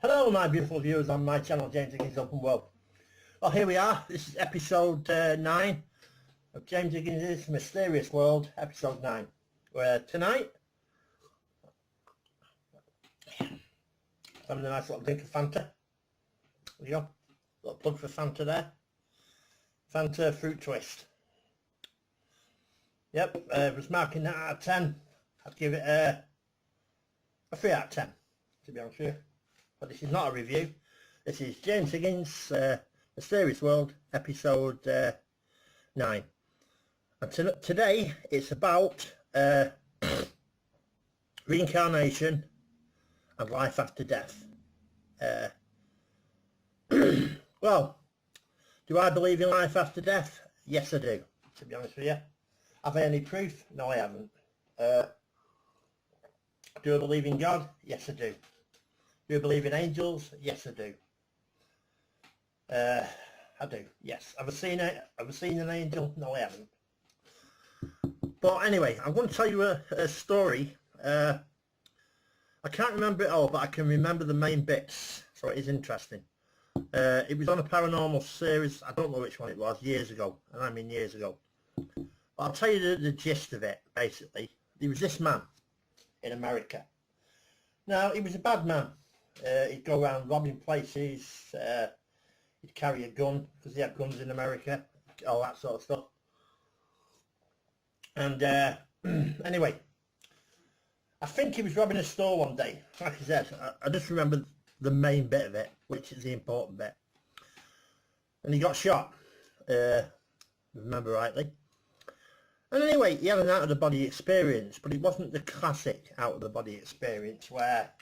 Hello my beautiful viewers on my channel, James Higgins Open World. Well, here we are. This is episode 9 of James Higgins' Mysterious World, episode 9. Where tonight, having a nice little drink of Fanta. There you go. Little plug for Fanta there. Fanta Fruit Twist. Yep, was marking that out of 10. I'd give it a 3 out of 10, to be honest with you. But this is not a review. This is James Higgins' Mysterious World, episode 9. And today it's about reincarnation and life after death. Well, do I believe in life after death? Yes, I do, to be honest with you. Have I any proof? No, I haven't. Do I believe in God? Yes, I do. Do I believe in angels? Yes, I do. I do, yes. Have I seen it? Have I seen an angel? No, I haven't. But anyway, I'm going to tell you a story. I can't remember it all, but I can remember the main bits, so it is interesting. It was on a paranormal series. I don't know which one it was, years ago, and I mean years ago. But I'll tell you the gist of it, basically. There was this man in America. Now, he was a bad man. He'd go around robbing places, he'd carry a gun, because they had guns in America, all that sort of stuff. And anyway, I think he was robbing a store one day. Like I said, I just remember the main bit of it, which is the important bit. And he got shot, if I remember rightly. And anyway, he had an out-of-the-body experience, but it wasn't the classic out-of-the-body experience where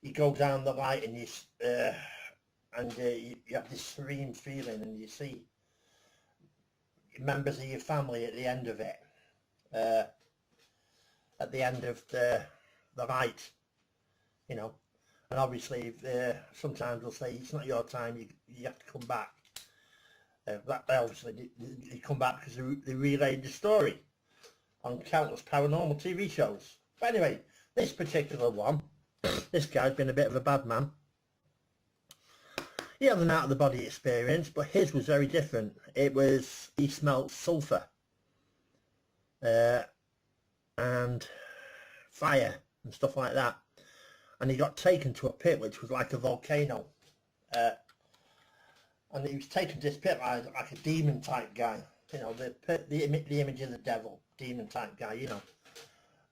you go down the light and you have this serene feeling, and you see members of your family at the end of it, at the end of the light, you know. And obviously, sometimes they'll say it's not your time, you have to come back. Obviously they come back because they relayed the story on countless paranormal TV shows. But anyway, this particular one, this guy's been a bit of a bad man. He had an out-of-the-body experience, but his was very different. It was, he smelled sulphur and fire and stuff like that. And he got taken to a pit which was like a volcano. And he was taken to this pit like a demon type guy, you know, the image of the devil, demon type guy, you know.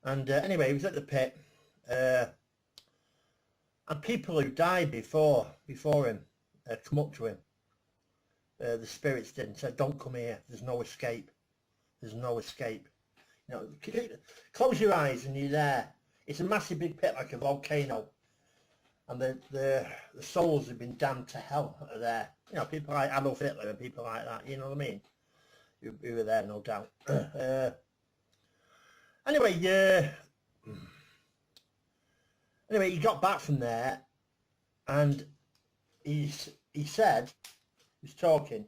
And anyway, he was at the pit, and people who died before him come up to him. The spirits did, and said, "Don't come here. There's no escape. There's no escape. You know, close your eyes and you're there." It's a massive big pit like a volcano. And the souls have been damned to hell are there. You know, people like Adolf Hitler and people like that, you know what I mean? Who were there, no doubt. Anyway, he got back from there, and he said, he was talking,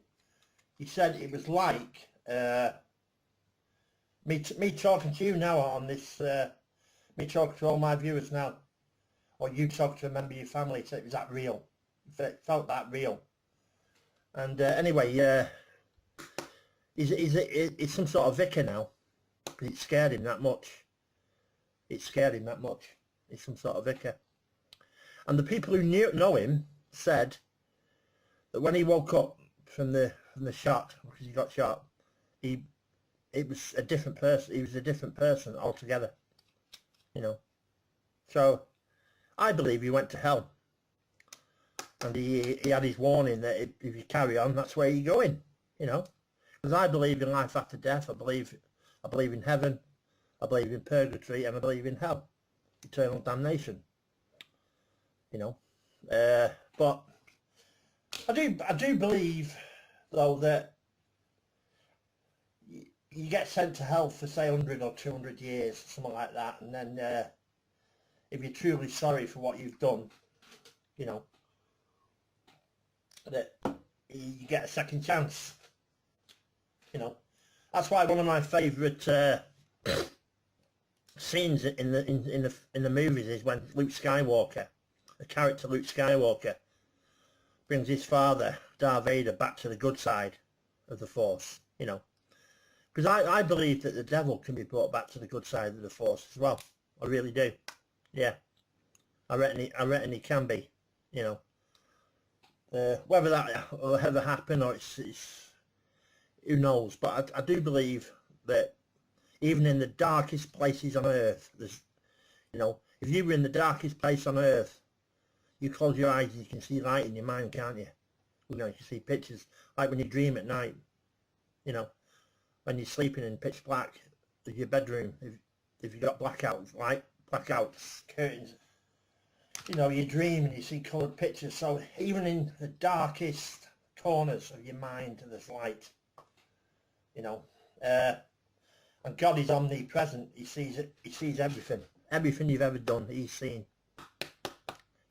he said it was like me talking to you now on this, me talking to all my viewers now, or you talk to a member of your family, so it was that real. It felt that real. And anyway, he's some sort of vicar now, because it scared him that much. It scared him that much. He's some sort of vicar. And the people who know him said that when he woke up from the shot, because he got shot, it was a different person. He was a different person altogether. You know. So I believe he went to hell, and he had his warning that if you carry on, that's where you're going, you know. Because I believe in life after death. I believe in heaven, I believe in purgatory, and I believe in hell, eternal damnation, you know. But I do believe though that you get sent to hell for say 100 or 200 years, something like that, and then if you're truly sorry for what you've done, you know, that you get a second chance, you know. That's why one of my favourite scenes in the movies is when Luke Skywalker the character Luke Skywalker brings his father, Darth Vader, back to the good side of the Force, you know. Because I believe that the devil can be brought back to the good side of the Force as well. I really do. Yeah. I reckon he can be, you know. Whether that will ever happen or it's who knows. But I do believe that even in the darkest places on Earth, there's, you know, if you were in the darkest place on Earth, you close your eyes and you can see light in your mind, can't you? You know, you can see pictures, like when you dream at night, you know, when you're sleeping in pitch black of your bedroom, if you've got blackouts, light, blackouts, curtains, you know, you dream and you see coloured pictures. So even in the darkest corners of your mind, there's light, you know. And God is omnipresent. He sees it. He sees everything you've ever done, he's seen.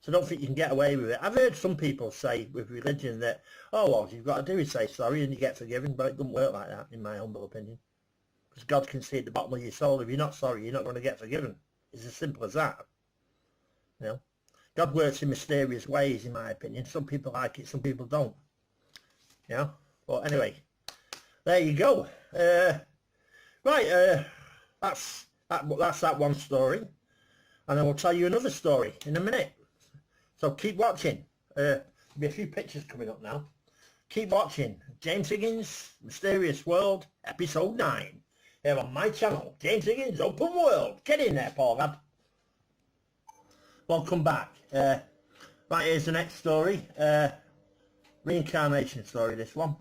So I don't think you can get away with it. I've heard some people say with religion that, oh, all you've got to do is say sorry and you get forgiven, but it doesn't work like that, in my humble opinion. Because God can see at the bottom of your soul. If you're not sorry, you're not going to get forgiven. It's as simple as that. You know, God works in mysterious ways, in my opinion. Some people like it, some people don't. You know. But anyway, there you go. Right, that's that one story, and I will tell you another story in a minute. So keep watching. There'll be a few pictures coming up now. Keep watching. James Higgins, Mysterious World, Episode 9. Here on my channel, James Higgins, Open World. Get in there, Paul lad. Welcome back. Right, here's the next story. Reincarnation story, this one.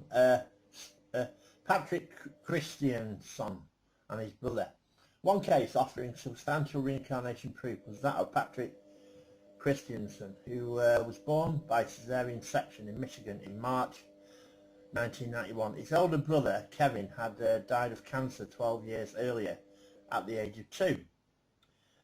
Patrick Christianson and his brother. One case offering substantial reincarnation proof was that of Patrick Christianson, who was born by caesarean section in Michigan in March 1991. His elder brother, Kevin, had died of cancer 12 years earlier at the age of 2.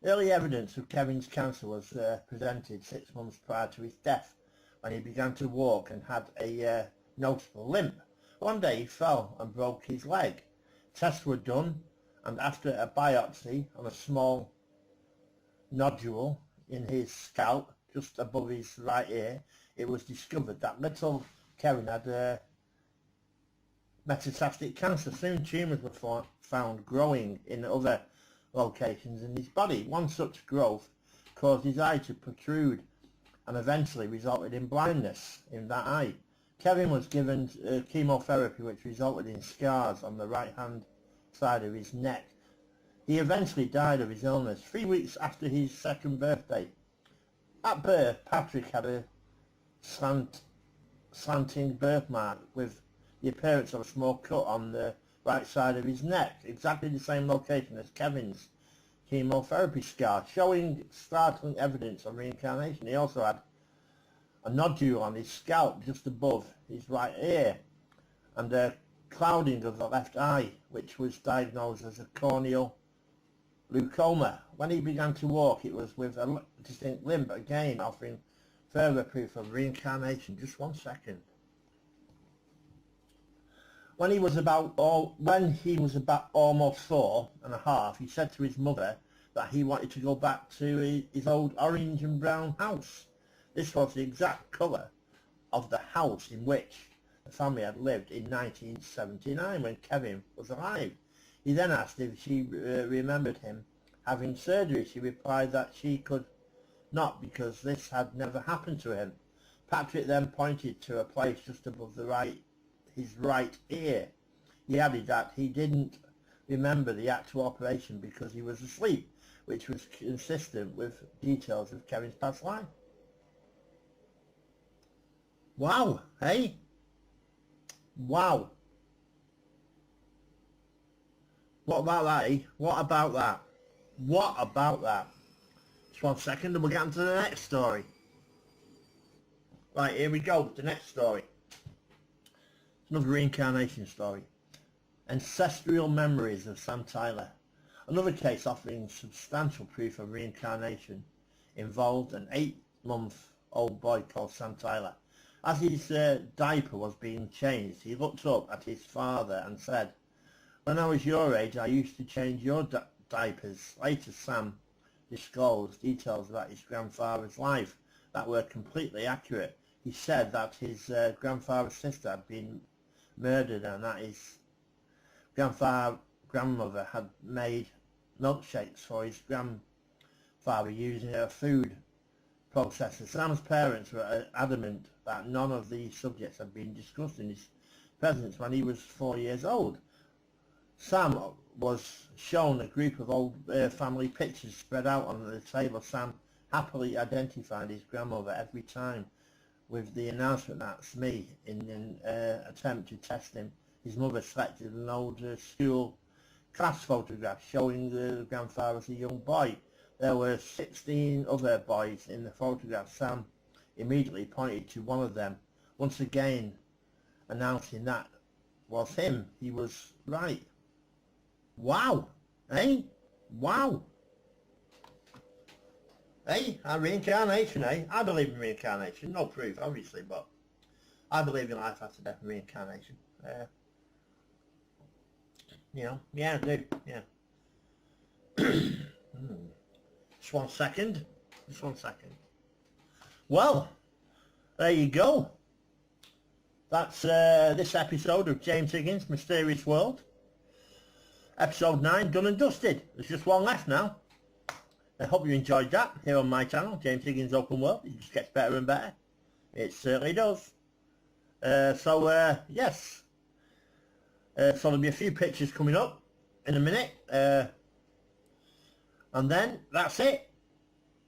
Early evidence of Kevin's cancer was presented 6 months prior to his death, when he began to walk and had a noticeable limp. One day he fell and broke his leg. Tests were done, and after a biopsy on a small nodule in his scalp just above his right ear, it was discovered that little Kevin had metastatic cancer. Soon tumours were found growing in other locations in his body. One such growth caused his eye to protrude and eventually resulted in blindness in that eye. Kevin was given chemotherapy, which resulted in scars on the right hand side of his neck. He eventually died of his illness 3 weeks after his 2nd birthday. At birth, Patrick had a slanting birthmark with the appearance of a small cut on the right side of his neck, exactly the same location as Kevin's chemotherapy scar, showing startling evidence of reincarnation. He also had a nodule on his scalp just above his right ear and a clouding of the left eye, which was diagnosed as a corneal leukoma. When he began to walk, it was with a distinct limp, again offering further proof of reincarnation. Just 1 second. When he was about almost 4 and a half, he said to his mother that he wanted to go back to his old orange and brown house. This was the exact colour of the house in which the family had lived in 1979 when Kevin was alive. He then asked if she remembered him having surgery. She replied that she could not because this had never happened to him. Patrick then pointed to a place just above his right ear. He added that he didn't remember the actual operation because he was asleep, which was consistent with details of Kevin's past life. Wow, hey? Wow. What about that, eh? What about that? What about that? Just 1 second and we'll get on to the next story. Right, here we go, the next story. It's another reincarnation story. Ancestral memories of Sam Tyler. Another case offering substantial proof of reincarnation involved an 8-month-old boy called Sam Tyler. As his diaper was being changed, he looked up at his father and said, "When I was your age, I used to change your diapers." Later, Sam disclosed details about his grandfather's life that were completely accurate. He said that his grandfather's sister had been murdered, and that his grandmother had made milkshakes for his grandfather using her food processor. Sam's parents were adamant that none of these subjects had been discussed in his presence when he was 4 years old. Sam was shown a group of old family pictures spread out on the table. Sam happily identified his grandmother every time with the announcement, "That's me," in an attempt to test him. His mother selected an old school class photograph showing the grandfather as a young boy. There were 16 other boys in the photograph. Sam immediately pointed to one of them, once again announcing that was him. He was right. Wow. Eh? Wow. Eh? Reincarnation, eh? I believe in reincarnation. No proof, obviously, but I believe in life after death and reincarnation. You know, yeah, I do, yeah. Just 1 second. Just 1 second. Well, there you go. That's this episode of James Higgins' Mysterious World. Episode 9 done and dusted. There's just one left now. I hope you enjoyed that here on my channel, James Higgins Open World. It just gets better and better. It certainly does. Yes. So there'll be a few pictures coming up in a minute. And then that's it.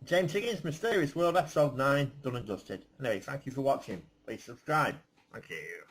James Higgins' Mysterious World, Episode 9 done and dusted. Anyway, thank you for watching. Please subscribe. Thank you.